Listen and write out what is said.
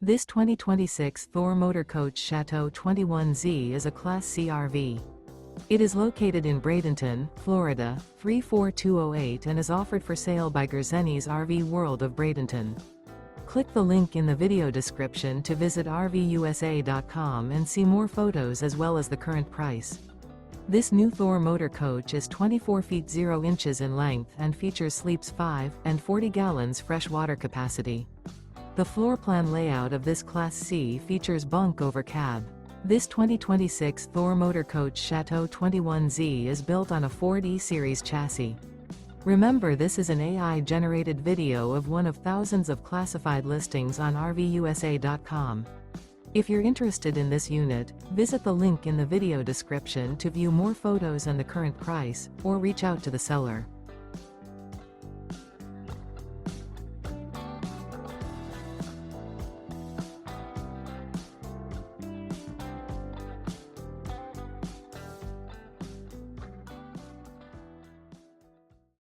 This 2026 Thor Motor Coach Chateau 21Z is a Class C RV. It is located in Bradenton, Florida, 34208 and is offered for sale by Gerzeny's RV World of Bradenton. Click the link in the video description to visit RVUSA.com and see more photos as well as the current price. This new Thor Motor Coach is 24 feet 0 inches in length and features sleeps 5 and 40 gallons fresh water capacity. The floor plan layout of this Class C features bunk over cab. This 2026 Thor Motor Coach Chateau 21Z is built on a Ford E-Series chassis. Remember, this is an AI-generated video of one of thousands of classified listings on RVUSA.com. If you're interested in this unit, visit the link in the video description to view more photos and the current price, or reach out to the seller.